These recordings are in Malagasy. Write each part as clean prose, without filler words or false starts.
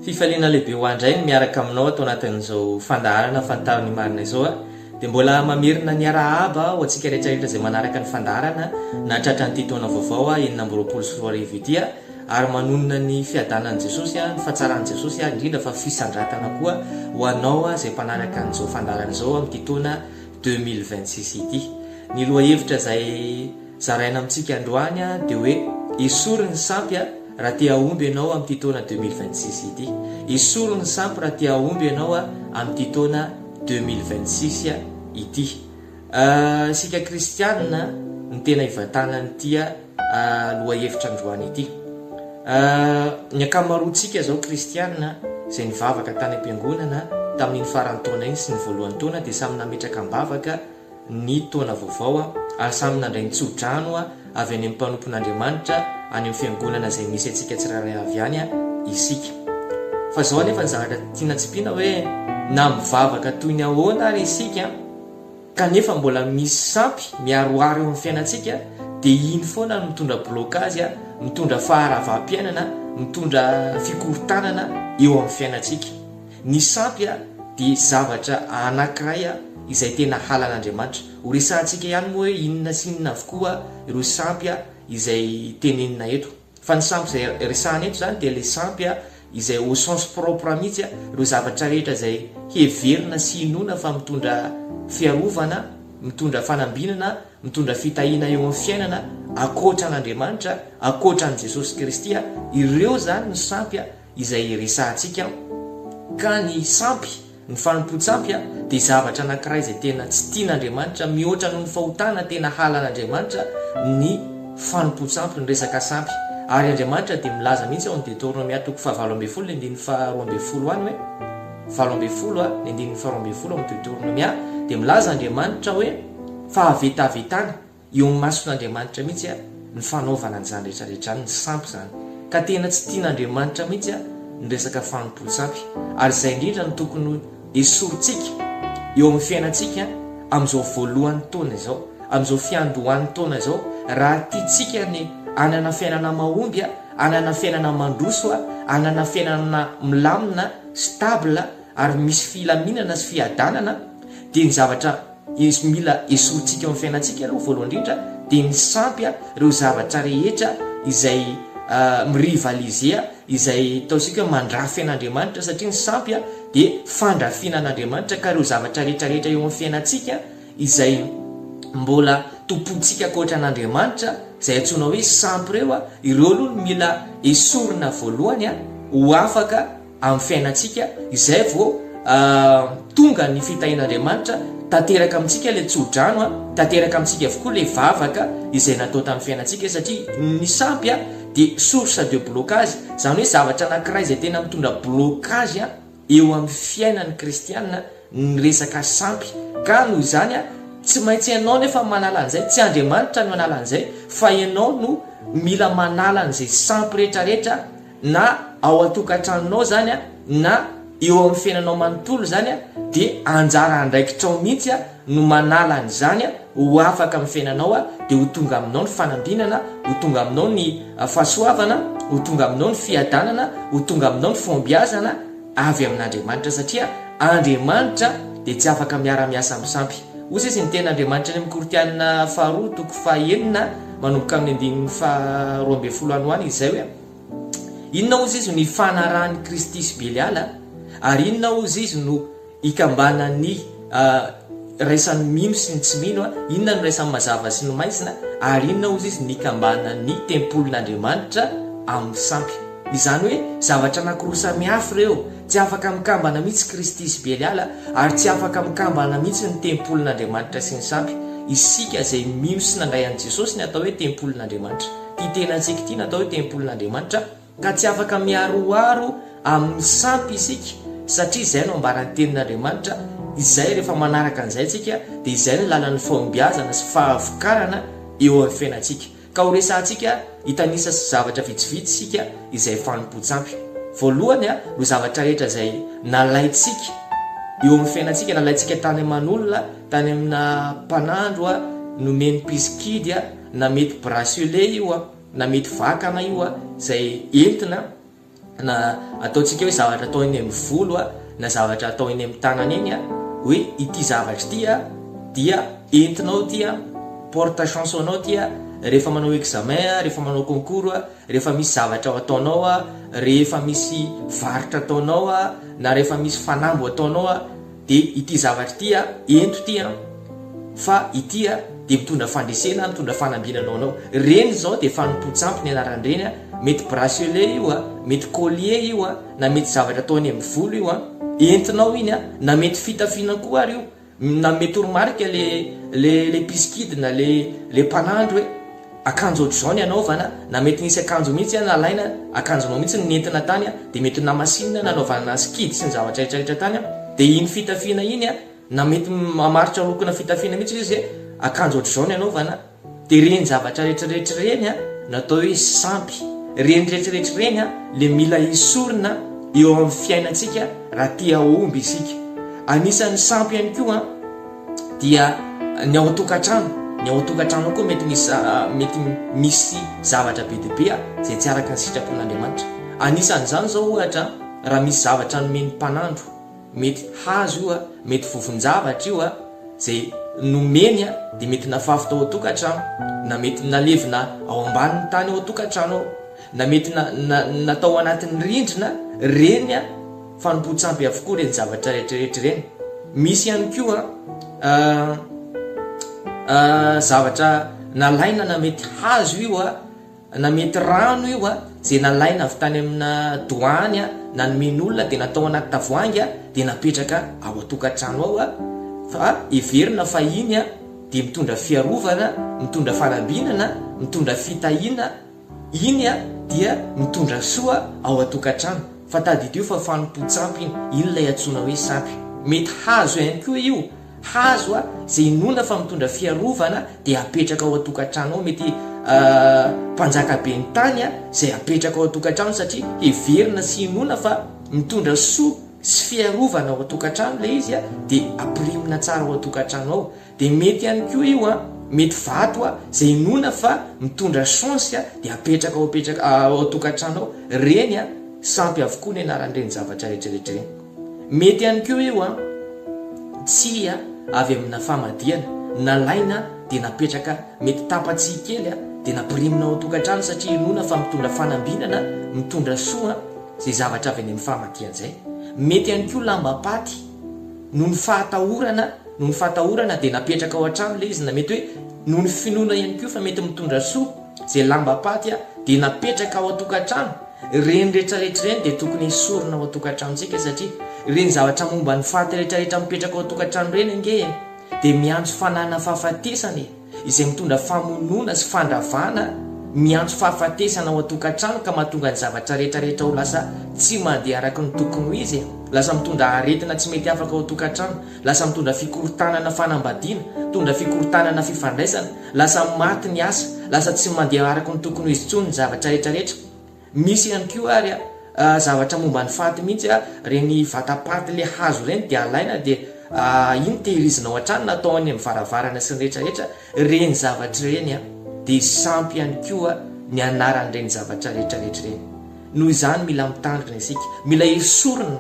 Fifaliana lehibe ho andray miaraka aminao atao anatin'izao fandaharana fantariny marina izao dia mbola mamerina ny arahaba ho antsika rehetrarehetra izay manaraka ny fandaharana na tratra ny taona vaovao enina amby roapolo sy roa arivo ity ary manonona ny fiadanan'i Jesosy ny fahatsarany Jesosy indrindra fa fisandratana koa ho anao izay mpanaraka an'izao fandaharana izao amin'ity taona 2026 ity. Ny loha hevitra izay zaraina amintsika androany dia hoe esory ny sampy raha tia aomby ianao amin'ity taona 2026 ity. Esory ny sampy raha tia aomby ianao amin'ity taona 2026 ity. Sika kristianina ny tena ivatana n'ity loha hevitra androany ity. Ny akamaroantsika zao kristianina izay nivavaka tany am-piangonana tamin'ny faran'ny taona iny sy ny voalohany taona dia samy nametraka mibavaka ny taona vaovao ary samy nandray ny tsodrano avy any amin'ny mpanompon'Andriamanitra any amin'ny fiangonana izay misy antsika tsirairay avy any isika. Fa zao anefa ny zavatra tiana tsipiana hoe na mivavaka toy ny ahoana ary isika kanefa mbola misy sampy miaroaro eo amin'ny fiainantsika dia iny foana no mitondra blokazy, mitondra faharavam-piainana, mitondra fikorontanana eo amin'ny fiainantsika. Ny sampy dia zavatra anankiray izay tena halan'Andriamanitra. Ho resahantsika ihany moa hoe inona sy inona avokoa ireo sampy izay tenenina eto. Fa ny sampy izay resahana eto zany dia le sampy izay au sens propre mihitsy ireo zavatra rehetra izay heverina sy inona fa mitondra fiarovana, mitondra fanambinana, mitondra fitahiana eo amin'ny fiainana akoatra n'Andriamanitra, akoatra an' Jesosy Kristy. Ireo zany ny sampy izay resahantsika. Ka ny sampy, ny fanompo-tsampy dia zavatra anankiray izay tena tsy tian'Andriamanitra, mihoatra noho ny fahotana tena halan'Andriamanitra ny fanompo-tsampy, ny resaka sampy. Ary Andriamanitra dia milaza mihitsy ao amin'ny Deutéronomia toko 7:12 ny 2:12 any hoe 7:12 ny 2:12 amin'ny Deutéronomia dia milaza Andriamanitra hoe fahavetavetana eo amin'ny mason'Andriamanitra mihitsy ny fanaovana an'izany rehetrarehetra ny sampy zany. Ka tena tsy tian'Andriamanitra mihitsy ny resaka fanompo-tsampy. Ary izay indrindra no tokony esorintsika eo amin'ny fiainantsika amin'izao voalohan'ny taona izao, amin'izao fiandohan'ny taona izao, raha tiantsika ny anana fiainana mahomby, anana fiainana mandroso, anana fiainana milamina, stable ary misy filaminana sy fiadanana, dia ny zavatra mila esorintsika eo amin'ny fiainantsika aloha voalohany indrindra dia ny sampy ireo zavatra rehetra izay mirivalize, izay taosika mandraha fiain'Andriamanitra, satria ny sampy dia fandrafinan'Andriamanitra. Ka ireo zavatra rehetrarehetra eo amin'ny fiainantsika izay mbola tompontsika akoatra n'Andriamanitra izay antsoina hoe sampy ireo aloha mila esorina voalohany ho afaka amin'ny fiainantsika, izay vao tonga ny fitahian'Andriamanitra tanteraka amintsika le tsodrano, tanteraka amintsika avokoa le vavaka izay natao tamin'ny fiainantsika. Satria ny sampy dia source de blocage, zany hoe zavatra anankiray izay tena mitondra blocage eo amin'ny fiainan'ny kristianina ny resaka sampy. Ka noho izany tsy maintsy ianao nefa manala an'izay, tsy Andriamanitra no manala an'izay, fa ianao no mila manala an'izay sampy rehetrarehetra na ao atokantranonao zany na eo amin'ny fiainanao manontolo zany dia anjara andraikitrao mihitsy no manala an'izany ho afaka amin'ny fiainanao dia ho tonga aminao ny fanambinana, ho tonga aminao ny fahasoavana, ho tonga aminao ny fiadanana, ho tonga aminao ny fombiazana avy amin'Andriamanitra. Satria Andriamanitra dia tsy afaka miara-miasa amin'ny sampy. Ozy izy ny tena Andriamanitra ny Korinthiana 2 toko 9 manomboka amin'ny 12 any hoany izay hoe inona ozy izy ny fanarahan'ny Kristy sy Beliala, ary inona ozy izy no ikambanan'ny raisan'ny mino sy ny tsy mino, inona no raisan'ny mazava sy ny maizina, ary inona ozy izy ny ikambanan'ny tempolin'Andriamanitra amin'ny sampy. Izany hoe zavatra anankiroa samihafa ireo, tsy afaka mikambana mihitsy Kristy sy Beliala ary tsy afaka mikambana mihitsy ny tempolin'Andriamanitra sy ny sampy. Isika izay mino sy nandray an'i Jesosy ny atao hoe tempolin'Andriamanitra, ty tenantsika ity natao hoe tempolin'Andriamanitra, ka tsy afaka miaroaro amin'ny sampy isika, satria izay no ambaran'ny tenin'Andriamanitra. Izay rehefa manaraka an'izay tsika dia izay ny lalan'ny fahombiazana sy fahavokarana eo amin'ny fiainantsika. Ka ho resahantsika hitanisa sy zavatra vitsivitsy sika izay fanompo-tsampy. Voalohany no zavatra rehetra izay nalaitsika eo amin'ny fiainantsika, nalaitsika tany aman'olona, tany amina mpanandro nomeny piskidy, na mety bracelet io, na mety vakana io izay entina na ataontsika hoe zavatra atao eny amin'ny volo na zavatra atao eny amin'ny tanana eny hoe ity zavatra ity dia entinao tia porte chansonnao tia rehefa manao examen rehefa manao concours rehefa misy zavatra ataonao rehefa misy varitra ataonao na rehefa misy fanambo ataonao dia ity zavatra tia ento tia fa ity dia mitondra fandresena mitondra fanambinanao anao reny zao dia fanompontsampy ny anaran'ireny mety bracelet io mety collier io na mety zavatra ataony amin'ny volo io entinao iny na mety fitafiana koa ary io na mety oromarika le piskide na le panandro hoe akanjo ohatr'izao ny anaovana na mety nisy akanjo mihitsy nalaina akanjonao mihitsy nentina tany dia mety namasinina nanaovana skide sy ny zavatra rehetrarehetra tany dia iny fitafiana iny na mety mamaritra lokona fitafiana mihitsy izy akanjo ohatr'izao ny anaovana dia reny zavatra rehetrarehetra reny natao hoe sampy reny rehetrarehetra reny le mila isorina eo amin'ny fiainantsika raha tia omby isika anisan'ny sampy ihany koa dia ny ao an-tokantrano ny ao an-tokantrano koa mety misy zavatra be dia be izay tsy araka ny sitrapon'Andriamanitra anisan'izany zao ohatra raha misy zavatra nomeny mpanandro mety hazo io mety vovon-javatra io izay nomeny dia mety nafafy tao an-tokantrano na mety nalevina ao ambanin'ny tany ao an-tokantrano na mety natao anatin'ny rindrina reny fanompontsampy avokoa reny zavatra rehetrarehetra reny misy ihany koa zavatra nalaina na mety hazo io na mety rano io zay nalaina avy tany amina doany na nomen'olona dia natao anaty tavoahangy dia napetraka ao an-tokantrano ao fa everina fa iny dia mitondra fiarovana mitondra fanambinana mitondra fitahiana iny dia mitondra soa ao an-tokantrano fa tadidio fa fanompontsampy iny ilay antsoina hoe sampy mety hazo ihany koa io hazo zay inona fa mitondra fiarovana dia apetraka ao an-tokantrano ao mety mpanjaka be ny tany zay apetraka ao an-tokantrano satria heverina sy inona fa mitondra soa sy fiarovana ao an-tokantrano ilay izy dia apirimina tsara ao an-tokantrano ao dia mety ihany koa io mety vato zay inona fa mitondra chance dia apetraka ao an-tokantrano ao reny sampy avokoa ny anaran'ireny zavatra rehetrarehetra reny mety ihany koa io tsy avy amina famadiana nalaina dia napetraka mety tapatsy kely dia napirimina ao an-tokantrano satria inona fa mitondra fanambinana mitondra soa zay zavatra avy any amin'ny famadiana zay mety ihany koa lambapaty noho ny fahatahorana dia napetraka ao an-trano ilay izy na mety hoe noho ny finoana ihany koa fa mety mitondra soa zay lambapaty dia napetraka ao an-tokantrano reny rehetrarehetra reny dia tokony isorina ao an-tokantranontsika satria reny zavatra momba ny faty rehetrarehetra mipetraka ao an-tokantrano reny ange dia miantso fanana fahafatesany izay mitondra famonoana sy fandravana miantso fahafatesana ao an-tokantrano ka mahatonga ny zavatra rehetrarehetra ho lasa tsy mandeha araka ny tokony ho izy lasa mitondra aretina tsy mety afaka ao an-tokantrano lasa mitondra fikorotanana fanambadiana mitondra fikorotanana fifandraisana lasa maty ny asa lasa tsy mandeha araka ny tokony ho izy tsony ny zavatra rehetrarehetra misy ihany koa ary zavatra momba ny faty mihitsy reny vatapaty le hazo reny dia alaina dia iny tehirizina ao an-trano natao any amin'ny varavarana sy ny rehetrarehetra reny zavatra reny dia sampy ihany koa ny anaran'ireny zavatra rehetrarehetra reny noho izany mila mitandrina isika mila esorina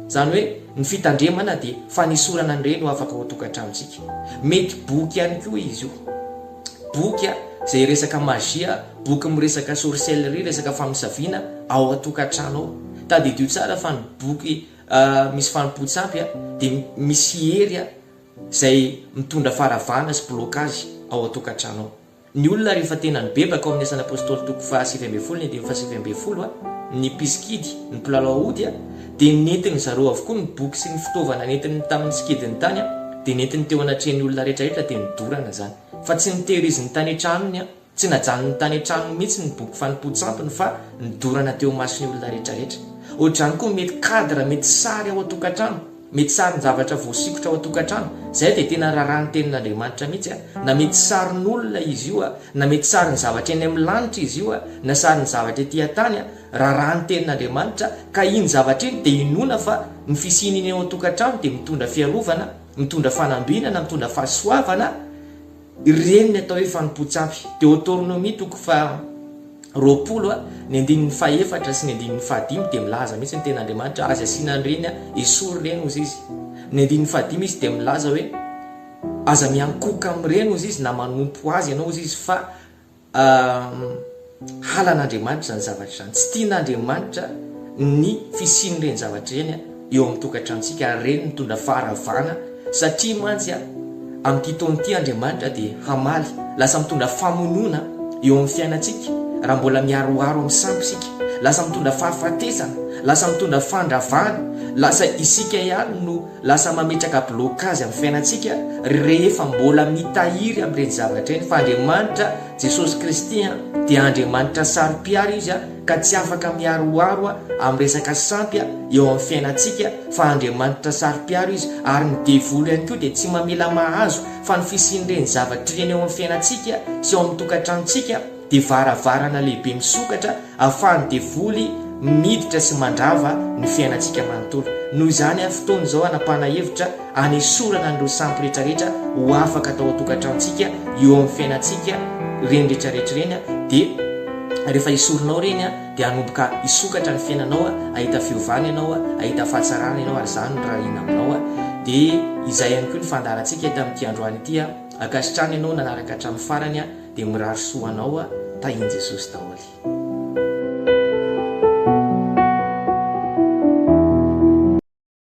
zany hoe ny fitandremana dia fanisorana an'ireny ho afaka ao an-tokantranontsika mety boky ihany koa izy io boky zay resaka magia boky miresaka sorcellerie resaka famisaviana ao an-tokantrano ao tadidio tsara fa ny boky misy fanompontsampy dia misy hery zay mitondra faravana sy blocage ao an-tokantrano ao ny olona rehefa tena ny bebaka ao amin'ny asan'ny apôstôly toko faha-9 ny 9 ny piskidy ny mpilalao ody dia nentiny zareo avokoa ny boky sy ny fitaovana nentiny tamin'ny skidiny tany dia nentiny teo anatrehan'ny olona rehetrarehetra dia nidorana zany fa tsy nitehiriziny tany an-tranony tsy najanony tany an-tranony mihitsy ny boky fanompontsampiny fa nidorana teo masony olona rehetrarehetra ohatrany koa mety kadra mety sary ao an-tokantrano mety sary ny zavatra voasikotra ao an-tokantrano zay dia tena raharahany tenin'Andriamanitra mihitsy na mety sarin'olona izy io na mety sary ny zavatra eny amin'ny lanitra izy io na sary ny zavatra ety an-tany raharahany tenin'Andriamanitra ka iny zavatra iny dia inona fa ny fisiany iny ao an-tokantrano dia mitondra fiarovana mitondra fanambinana mitondra fahasoavana reny ny atao hoe fanompontsampy deutéronomie toko fa roapolo ny andinin'ny faefatra sy ny andinin'ny fahadimy dia milaza mihitsy ny ten'Andriamanitra azy asiana reny esory reny ozy izy. Ny andinin'ny fahadimy izy dia milaza hoe aza miankoka amin'ireny ozy izy na manompo azy ianao ozy izy fa halan'Andriamanitra zany zavatra zany, tsy tian'Andriamanitra ny fisian'ireny zavatra ireny eo amin'ny tokantranontsika ary reny mitondra faharavana satria mantsy amin'ity taon'ity Andriamanitra dia hamaly lasa mitondra famonona eo amin'ny fiainantsika raha mbola miaroaro amin'ny sambo isika, lasa mitondra fahafatesana, lasa mitondra fandravana, lasa isika ihany no lasa mametraka blokazy amin'ny fiainantsika rehefa mbola mitahiry amin'ireny zavatra ireny. Fa Andriamanitra Jesosy Kristy dia Andriamanitra saro-piaro izy ka tsy afaka miaroaro amin'ny resaka sampy eo amin'ny fiainantsika, fa Andriamanitra saro-piaro izy ary ny devoly ihany koa dia tsy mamela mahazo fa ny fisian'ireny zavatra ireny eo amin'ny fiainantsika sy eo amin'ny tokantranontsika dia varavarana lehibe misokatra ahafahan'ny devoly miditra sy mandrava ny fiainantsika manontolo. Noho izany fotoana izao anapahana hevitra anesorana n'ireo sampy rehetrarehetra ho afaka atao tokantranontsika eo amin'ny fiainantsika reny rehetrarehetra reny dia rehefa isorinao reny dia hanomboka isokatra ny fiainanao, ahita fiovana ianao, ahita fahatsarana ianao ary izany raha ina aminao dia izay ihany koa ny fandaharantsika tamin'ity androany ity akasitrany ianao nanaraka hatramin'ny farany dia mirary soanao tahin'i Jesosy daholo.